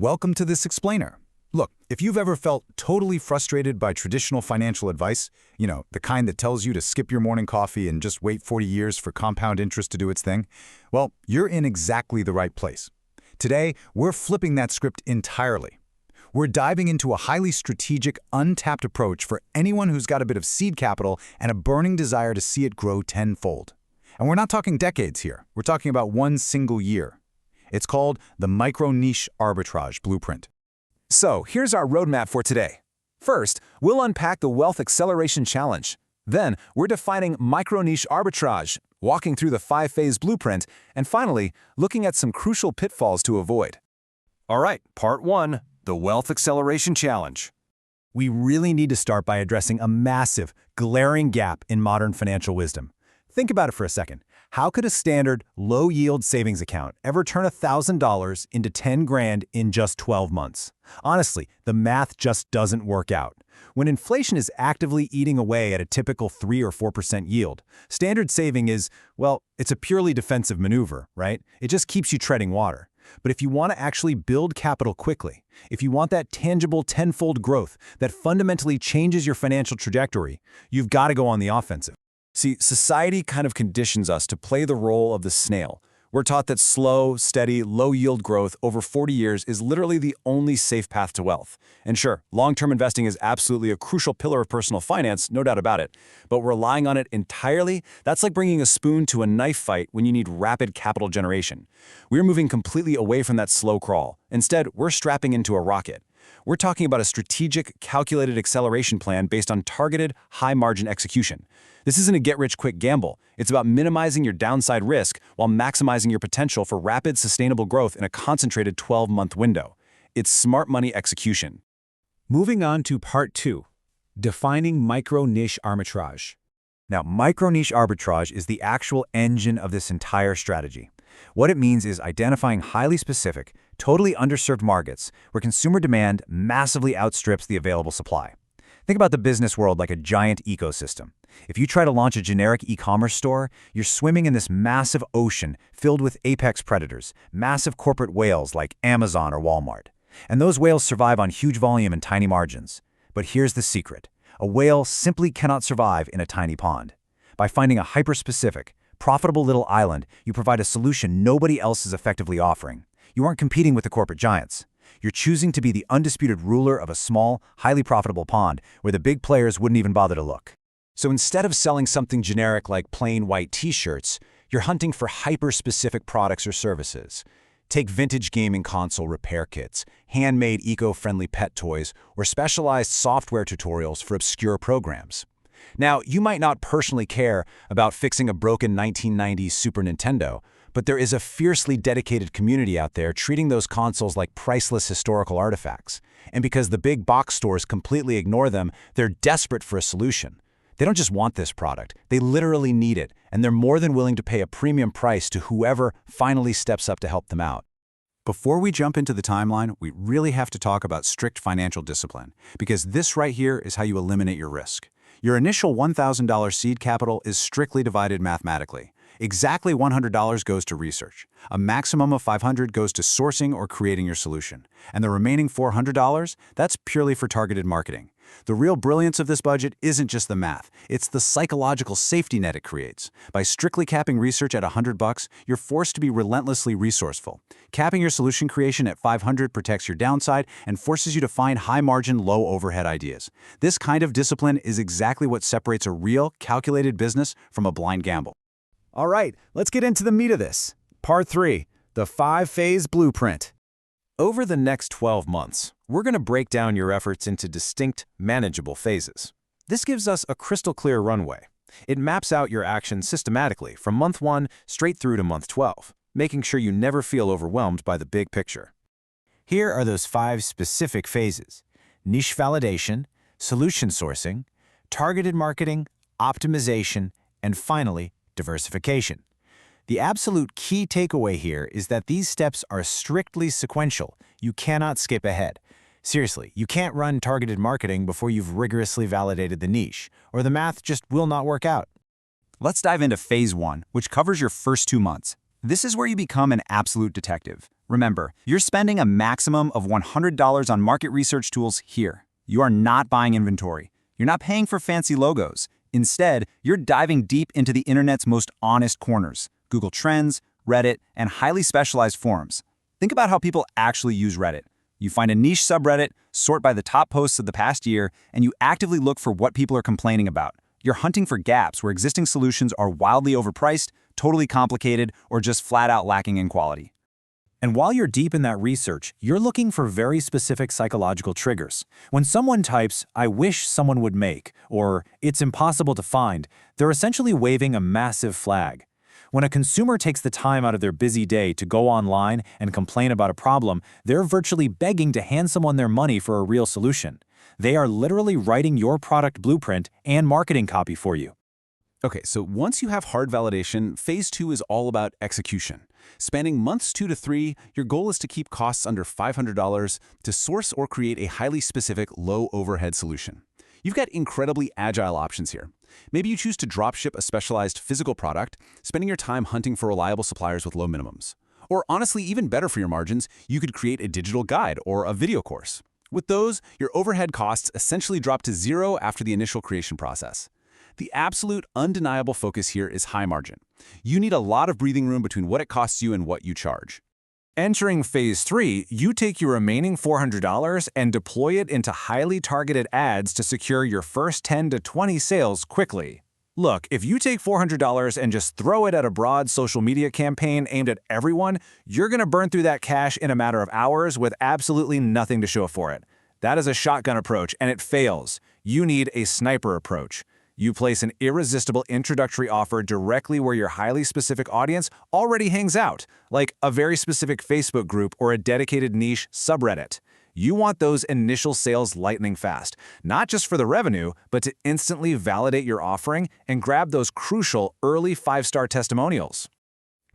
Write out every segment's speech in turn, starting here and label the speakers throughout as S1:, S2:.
S1: Welcome to this explainer. Look, if you've ever felt totally frustrated by traditional financial advice, the kind that tells you to skip your morning coffee and just wait 40 years for compound interest to do its thing, well, you're in exactly the right place. Today, we're flipping that script entirely. We're diving into a highly strategic, untapped approach for anyone who's got a bit of seed capital and a burning desire to see it grow tenfold. And we're not talking decades here. We're talking about one single year. It's called the Micro-Niche Arbitrage Blueprint.
S2: So here's our roadmap for today. First, we'll unpack the Wealth Acceleration Challenge. Then, we're defining Micro-Niche Arbitrage, walking through the 5-phase blueprint, and finally, looking at some crucial pitfalls to avoid. All right, Part 1, the Wealth Acceleration Challenge.
S3: We really need to start by addressing a massive, glaring gap in modern financial wisdom. Think about it for a second. How could a standard, low-yield savings account ever turn $1,000 into 10 grand in just 12 months? Honestly, the math just doesn't work out. When inflation is actively eating away at a typical 3 or 4% yield, standard saving is, well, it's a purely defensive maneuver, right? It just keeps you treading water. But if you want to actually build capital quickly, if you want that tangible tenfold growth that fundamentally changes your financial trajectory, you've got to go on the offensive.
S2: See, society kind of conditions us to play the role of the snail. We're taught that slow, steady, low-yield growth over 40 years is literally the only safe path to wealth. And sure, long-term investing is absolutely a crucial pillar of personal finance, no doubt about it. But relying on it entirely, that's like bringing a spoon to a knife fight when you need rapid capital generation. We're moving completely away from that slow crawl. Instead, we're strapping into a rocket. We're talking about a strategic, calculated acceleration plan based on targeted, high-margin execution. This isn't a get-rich-quick gamble. It's about minimizing your downside risk while maximizing your potential for rapid, sustainable growth in a concentrated 12-month window. It's smart money execution.
S3: Moving on to Part 2, defining Micro-Niche Arbitrage.
S1: Now, Micro-Niche Arbitrage is the actual engine of this entire strategy. What it means is identifying highly specific, totally underserved markets where consumer demand massively outstrips the available supply. Think about the business world like a giant ecosystem. If you try to launch a generic e-commerce store, you're swimming in this massive ocean filled with apex predators, massive corporate whales like Amazon or Walmart. And those whales survive on huge volume and tiny margins. But here's the secret. A whale simply cannot survive in a tiny pond. By finding a hyper-specific, profitable little island, you provide a solution nobody else is effectively offering. You aren't competing with the corporate giants. You're choosing to be the undisputed ruler of a small, highly profitable pond where the big players wouldn't even bother to look.
S2: So instead of selling something generic like plain white t-shirts, you're hunting for hyper-specific products or services. Take vintage gaming console repair kits, handmade eco-friendly pet toys, or specialized software tutorials for obscure programs. Now, you might not personally care about fixing a broken 1990s Super Nintendo, but there is a fiercely dedicated community out there treating those consoles like priceless historical artifacts. And because the big box stores completely ignore them, they're desperate for a solution. They don't just want this product, they literally need it, and they're more than willing to pay a premium price to whoever finally steps up to help them out.
S1: Before we jump into the timeline, we really have to talk about strict financial discipline, because this right here is how you eliminate your risk. Your initial $1,000 seed capital is strictly divided mathematically. Exactly $100 goes to research. A maximum of $500 goes to sourcing or creating your solution. And the remaining $400, that's purely for targeted marketing. The real brilliance of this budget isn't just the math, it's the psychological safety net it creates. By strictly capping research at $100, you're forced to be relentlessly resourceful. Capping your solution creation at $500 protects your downside and forces you to find high-margin, low-overhead ideas. This kind of discipline is exactly what separates a real, calculated business from a blind gamble.
S3: All right, let's get into the meat of this. Part 3, the 5-phase blueprint.
S2: Over the next 12 months, we're going to break down your efforts into distinct, manageable phases. This gives us a crystal-clear runway. It maps out your actions systematically from month 1 straight through to month 12, making sure you never feel overwhelmed by the big picture.
S3: Here are those 5 specific phases: niche validation, solution sourcing, targeted marketing, optimization, and finally, diversification. The absolute key takeaway here is that these steps are strictly sequential. You cannot skip ahead. Seriously, you can't run targeted marketing before you've rigorously validated the niche, or the math just will not work out.
S1: Let's dive into Phase 1, which covers your first 2 months. This is where you become an absolute detective.
S2: Remember, you're spending a maximum of $100 on market research tools here. You are not buying inventory. You're not paying for fancy logos. Instead, you're diving deep into the internet's most honest corners: Google Trends, Reddit, and highly specialized forums. Think about how people actually use Reddit. You find a niche subreddit, sort by the top posts of the past year, and you actively look for what people are complaining about. You're hunting for gaps where existing solutions are wildly overpriced, totally complicated, or just flat out lacking in quality.
S3: And while you're deep in that research, you're looking for very specific psychological triggers. When someone types, "I wish someone would make," or "it's impossible to find," they're essentially waving a massive flag. When a consumer takes the time out of their busy day to go online and complain about a problem, they're virtually begging to hand someone their money for a real solution. They are literally writing your product blueprint and marketing copy for you.
S2: Okay, so once you have hard validation, phase 2 is all about execution. Spanning months 2 to 3, your goal is to keep costs under $500 to source or create a highly specific, low-overhead solution. You've got incredibly agile options here. Maybe you choose to dropship a specialized physical product, spending your time hunting for reliable suppliers with low minimums. Or honestly, even better for your margins, you could create a digital guide or a video course. With those, your overhead costs essentially drop to zero after the initial creation process. The absolute undeniable focus here is high margin. You need a lot of breathing room between what it costs you and what you charge.
S1: Entering phase 3, you take your remaining $400 and deploy it into highly targeted ads to secure your first 10 to 20 sales quickly. Look, if you take $400 and just throw it at a broad social media campaign aimed at everyone, you're going to burn through that cash in a matter of hours with absolutely nothing to show for it. That is a shotgun approach, and it fails. You need a sniper approach. You place an irresistible introductory offer directly where your highly specific audience already hangs out, like a very specific Facebook group or a dedicated niche subreddit. You want those initial sales lightning fast, not just for the revenue, but to instantly validate your offering and grab those crucial early 5-star testimonials.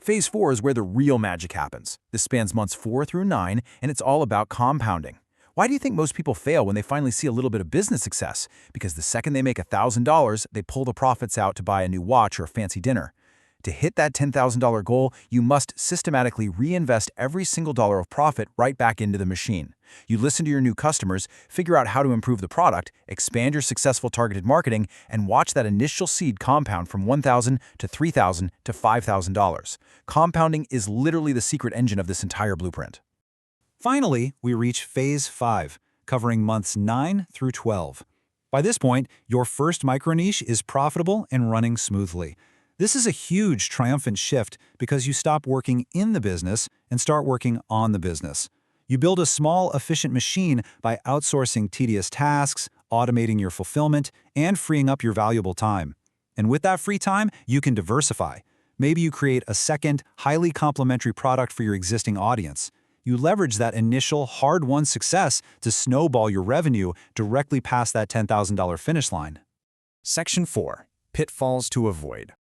S3: Phase 4 is where the real magic happens. This spans months 4 through 9, and it's all about compounding. Why do you think most people fail when they finally see a little bit of business success? Because the second they make $1,000, they pull the profits out to buy a new watch or a fancy dinner. To hit that $10,000 goal, you must systematically reinvest every single dollar of profit right back into the machine. You listen to your new customers, figure out how to improve the product, expand your successful targeted marketing, and watch that initial seed compound from $1,000 to $3,000 to $5,000. Compounding is literally the secret engine of this entire blueprint. Finally, we reach phase 5, covering months 9 through 12. By this point, your first micro-niche is profitable and running smoothly. This is a huge triumphant shift because you stop working in the business and start working on the business. You build a small, efficient machine by outsourcing tedious tasks, automating your fulfillment, and freeing up your valuable time. And with that free time, you can diversify. Maybe you create a second, highly complementary product for your existing audience. You leverage that initial hard-won success to snowball your revenue directly past that $10,000 finish line.
S1: Section 4. Pitfalls to avoid.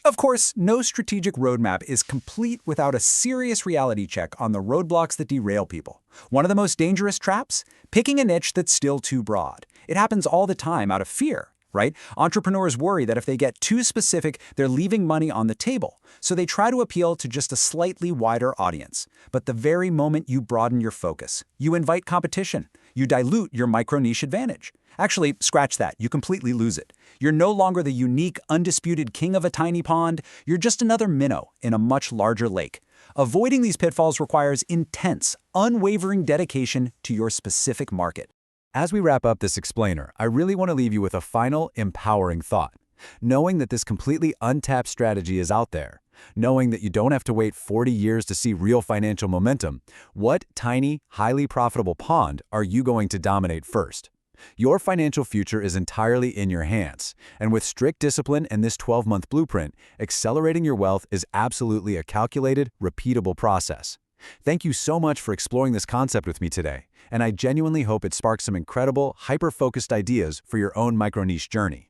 S1: Of course, no strategic roadmap is complete without a serious reality check on the roadblocks that derail people. One of the most dangerous traps? Picking a niche that's still too broad. It happens all the time out of fear, right? Entrepreneurs worry that if they get too specific, they're leaving money on the table. So they try to appeal to just a slightly wider audience. But the very moment you broaden your focus, you invite competition. You dilute your micro-niche advantage. Actually, scratch that. You completely lose it. You're no longer the unique, undisputed king of a tiny pond. You're just another minnow in a much larger lake. Avoiding these pitfalls requires intense, unwavering dedication to your specific market.
S2: As we wrap up this explainer, I really want to leave you with a final, empowering thought. Knowing that this completely untapped strategy is out there, knowing that you don't have to wait 40 years to see real financial momentum, what tiny, highly profitable pond are you going to dominate first? Your financial future is entirely in your hands, and with strict discipline and this 12-month blueprint, accelerating your wealth is absolutely a calculated, repeatable process. Thank you so much for exploring this concept with me today, and I genuinely hope it sparks some incredible, hyper-focused ideas for your own micro-niche journey.